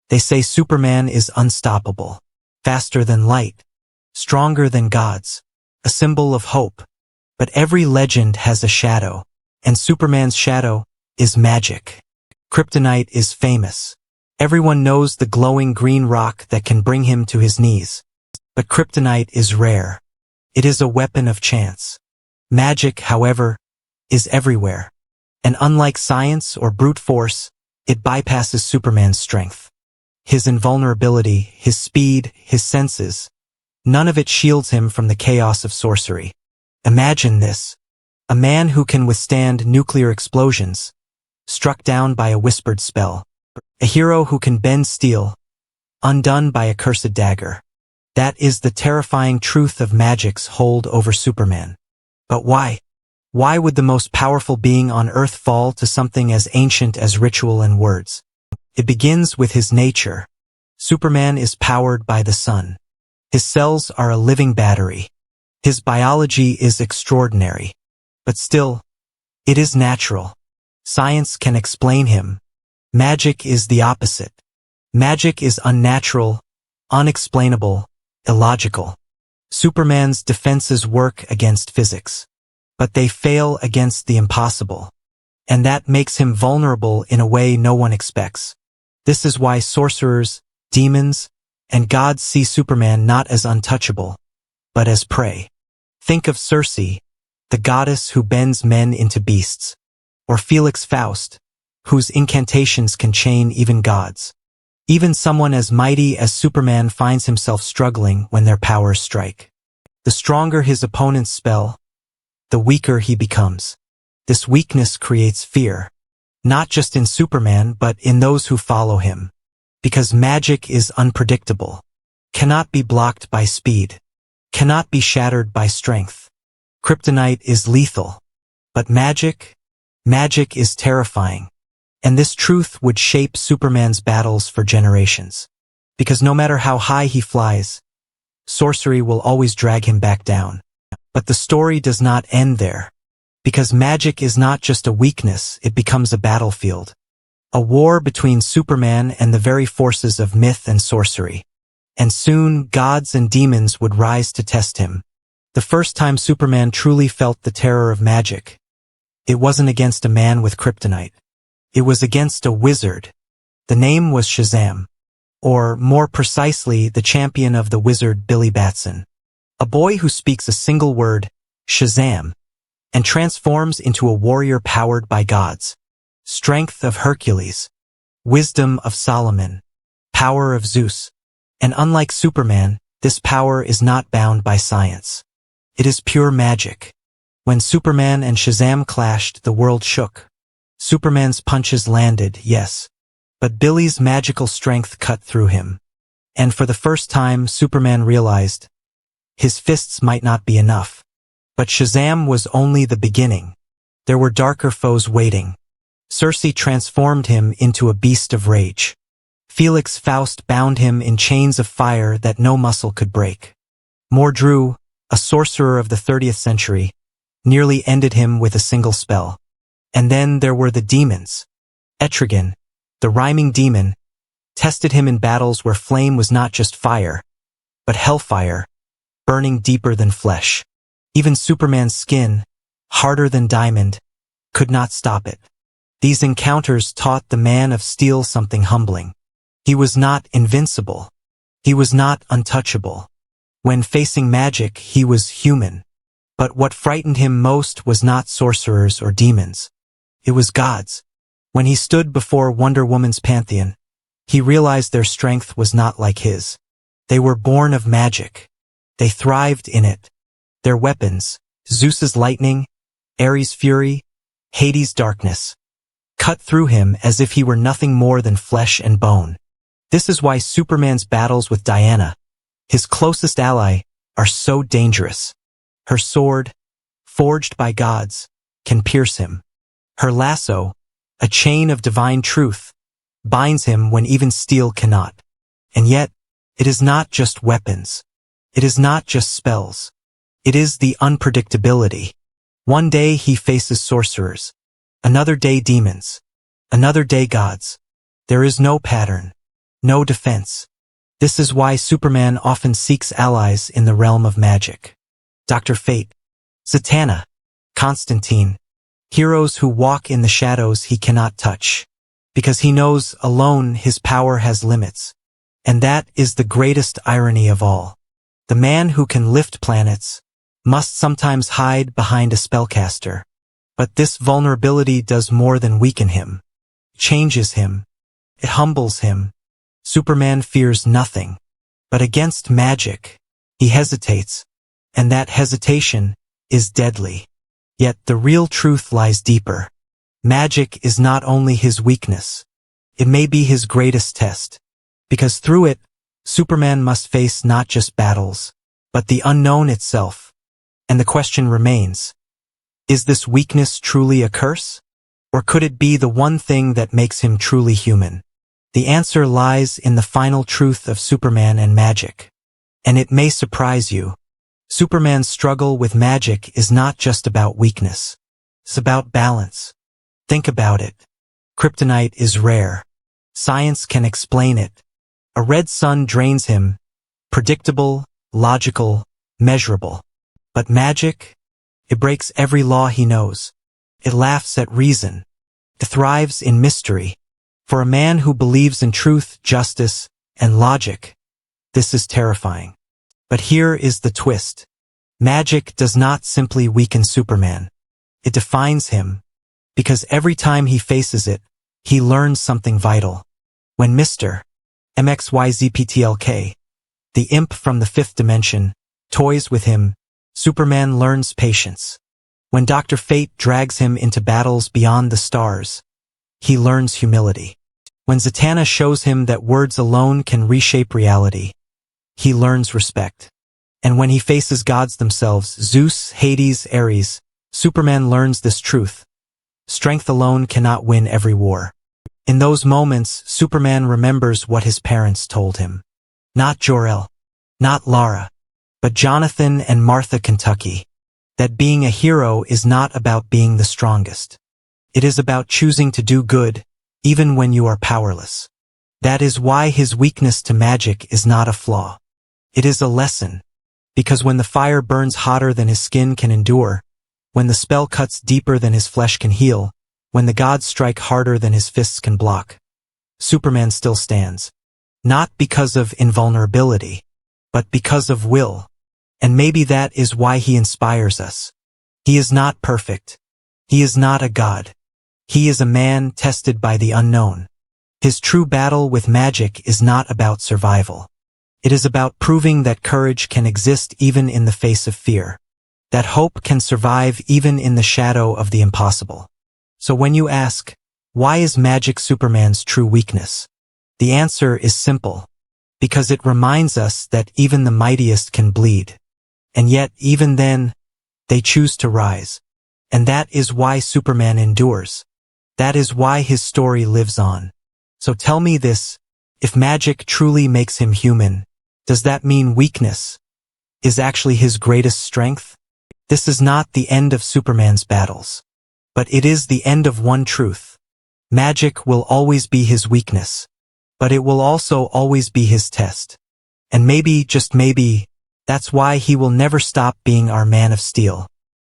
They say Superman is unstoppable, faster than light, stronger than gods, a symbol of hope. But every legend has a shadow, and Superman's shadow is magic. Kryptonite is famous. Everyone knows the glowing green rock that can bring him to his knees. But kryptonite is rare. It is a weapon of chance. Magic, however, is everywhere. And unlike science or brute force, it bypasses Superman's strength. His invulnerability, his speed, his senses, none of it shields him from the chaos of sorcery. Imagine this. A man who can withstand nuclear explosions, struck down by a whispered spell. A hero who can bend steel, undone by a cursed dagger. That is the terrifying truth of magic's hold over Superman. But why? Why would the most powerful being on Earth fall to something as ancient as ritual and words? It begins with his nature. Superman is powered by the sun. His cells are a living battery. His biology is extraordinary. But still, it is natural. Science can explain him. Magic is the opposite. Magic is unnatural, unexplainable, illogical. Superman's defenses work against physics, but they fail against the impossible. And that makes him vulnerable in a way no one expects. This is why sorcerers, demons, and gods see Superman not as untouchable, but as prey. Think of Circe, the goddess who bends men into beasts, or Felix Faust, whose incantations can chain even gods. Even someone as mighty as Superman finds himself struggling when their powers strike. The stronger his opponent's spell, the weaker he becomes. This weakness creates fear, not just in Superman but in those who follow him. Because magic is unpredictable, cannot be blocked by speed, cannot be shattered by strength. Kryptonite is lethal, but magic is terrifying. And this truth would shape Superman's battles for generations. Because no matter how high he flies, sorcery will always drag him back down. But the story does not end there. Because magic is not just a weakness, it becomes a battlefield. A war between Superman and the very forces of myth and sorcery. And soon, gods and demons would rise to test him. The first time Superman truly felt the terror of magic, it wasn't against a man with kryptonite. It was against a wizard. The name was Shazam. Or, more precisely, the champion of the wizard Billy Batson. A boy who speaks a single word, Shazam, and transforms into a warrior powered by gods. Strength of Hercules, wisdom of Solomon, power of Zeus. And unlike Superman, this power is not bound by science. It is pure magic. When Superman and Shazam clashed, the world shook. Superman's punches landed, yes, but Billy's magical strength cut through him. And for the first time, Superman realized his fists might not be enough. But Shazam was only the beginning. There were darker foes waiting. Circe transformed him into a beast of rage. Felix Faust bound him in chains of fire that no muscle could break. Mordru, a sorcerer of the 30th century, nearly ended him with a single spell. And then there were the demons. Etrigan, the rhyming demon, tested him in battles where flame was not just fire, but hellfire, burning deeper than flesh. Even Superman's skin, harder than diamond, could not stop it. These encounters taught the man of steel something humbling. He was not invincible. He was not untouchable. When facing magic, he was human. But what frightened him most was not sorcerers or demons. It was gods. When he stood before Wonder Woman's pantheon, he realized their strength was not like his. They were born of magic. They thrived in it. Their weapons, Zeus's lightning, Ares' fury, Hades' darkness, cut through him as if he were nothing more than flesh and bone. This is why Superman's battles with Diana, his closest ally, are so dangerous. Her sword, forged by gods, can pierce him. Her lasso, a chain of divine truth, binds him when even steel cannot. And yet, it is not just weapons. It is not just spells. It is the unpredictability. One day he faces sorcerers, another day demons, another day gods. There is no pattern. no defense. This is why Superman often seeks allies in the realm of magic. Dr. Fate, Zatanna, Constantine, heroes who walk in the shadows he cannot touch, because he knows alone his power has limits. And that is the greatest irony of all. The man who can lift planets must sometimes hide behind a spellcaster. But this vulnerability does more than weaken him. It changes him. It humbles him. Superman fears nothing. But against magic, he hesitates. And that hesitation is deadly. Yet the real truth lies deeper. Magic is not only his weakness. It may be his greatest test. Because through it, Superman must face not just battles, but the unknown itself. And the question remains, is this weakness truly a curse? Or could it be the one thing that makes him truly human? The answer lies in the final truth of Superman and magic. And it may surprise you. Superman's struggle with magic is not just about weakness. It's about balance. Think about it. Kryptonite is rare. Science can explain it. A red sun drains him. Predictable, logical, measurable. But magic? It breaks every law he knows. It laughs at reason. It thrives in mystery. For a man who believes in truth, justice, and logic, this is terrifying. But here is the twist. Magic does not simply weaken Superman. It defines him. Because every time he faces it, he learns something vital. When Mr. MXYZPTLK, the imp from the fifth dimension, toys with him, Superman learns patience. When Dr. Fate drags him into battles beyond the stars, he learns humility. When Zatanna shows him that words alone can reshape reality, he learns respect. And when he faces gods themselves, Zeus, Hades, Ares, Superman learns this truth. Strength alone cannot win every war. In those moments, Superman remembers what his parents told him. Not Jor-El, not Lara, but Jonathan and Martha Kentucky. That being a hero is not about being the strongest. It is about choosing to do good, even when you are powerless. That is why his weakness to magic is not a flaw. It is a lesson. Because when the fire burns hotter than his skin can endure, when the spell cuts deeper than his flesh can heal, when the gods strike harder than his fists can block, Superman still stands. Not because of invulnerability, but because of will. And maybe that is why he inspires us. He is not perfect. He is not a god. He is a man tested by the unknown. His true battle with magic is not about survival. It is about proving that courage can exist even in the face of fear. That hope can survive even in the shadow of the impossible. So when you ask, why is magic Superman's true weakness? The answer is simple. Because it reminds us that even the mightiest can bleed. And yet, even then, they choose to rise. And that is why Superman endures. That is why his story lives on. So tell me this, if magic truly makes him human, does that mean weakness is actually his greatest strength? This is not the end of Superman's battles. But it is the end of one truth. Magic will always be his weakness. But it will also always be his test. And maybe, just maybe, that's why he will never stop being our Man of Steel.